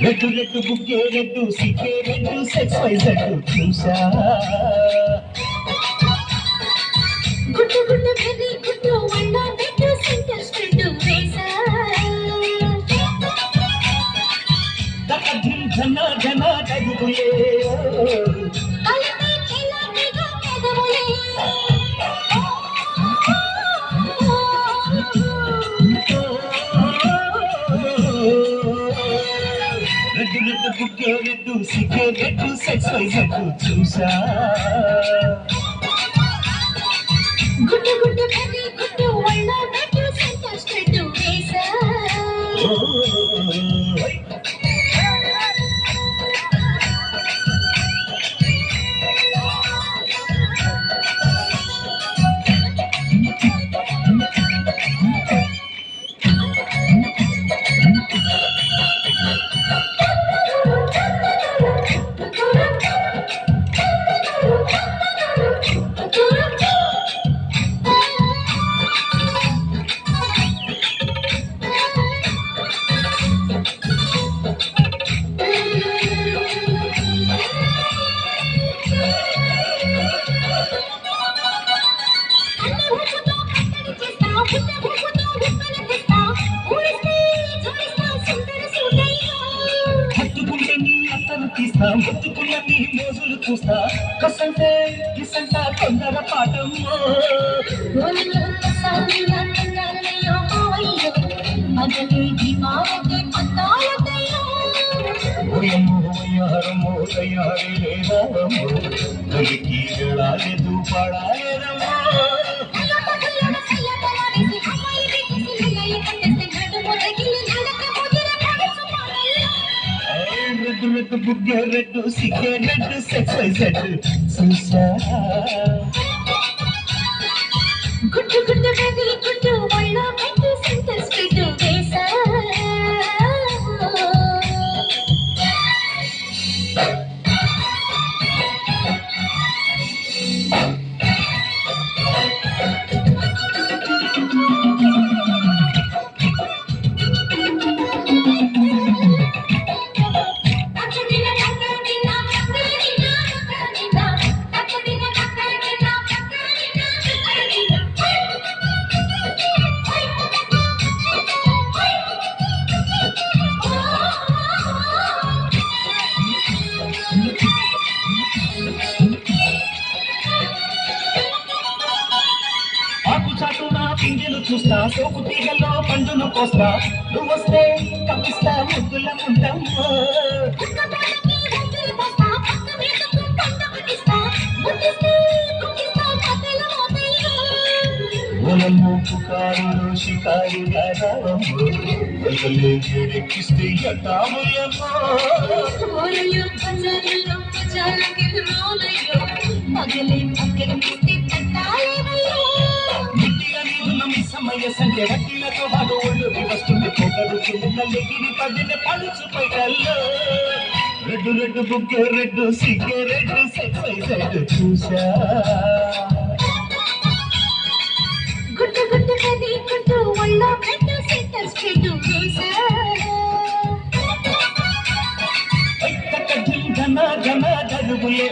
red red బుక్కే red సిక్కే red sexy జడ్డు చూసా గుట్టు గుట్టు బెర్రీ గుట్టు వండ బెట్టు సెంటర్ స్ట్రెడ్ వేసా దక ధిమ్ ధన ధన డగులే కలమే కెలాటిగా పెదవులే రెడ్డు రెడ్డు బుక్కే రెడ్డు సిక్కే రెడ్డు సెక్స్ వై జడ్డు చూసా గుట్టు గుట్టు బెర్రీ గుట్టు వండ బెట్టు సెంటర్ స్ట్రెడ్ వేసా ముత్తుకున్న నీ మోజులు చూస్తా కసంటే కిసంట తొందర పాఠం హరమో తయారీ లేదారమ్మో దొరికి గడాలెదు పడాలేదమ్మో రెడ్డు రెడ్డు బుగ్గే రెడ్డు సిగ్గే రెడ్డు సెక్స్ వై జడ్డు చూసా గుట్టు గుట్టు బెర్రీ గుట్టు వండ బెట్టు సెంటర్ స్ట్రెడ్ వేసా పింజలు చూస్తా సోపు తీగల్లో పండును కోస్తా నువ్వు వస్తే కప్పిస్తా ముద్దుల ఉంటాము పుకారులు షికారుగా ఎక్కిస్తే ఎట్టామయ్యమ్మో సమయ సంఖ్య వడ్డీలతో పాటు ఒళ్ళు వస్తుంది పొగలు చిన్నగిరి పడిన పలుచు పైకల్లో రెడ్డు రెడ్డు బుగ్గే రెడ్డు సిగ్గే రెడ్డు సెక్స్ వై జడ్డు చూసా గుట్టు గుట్టు బెర్రీ గుట్టు వండ బెట్టు సెంటర్ స్ట్రెడ్ వేసా ధన ధన డగులే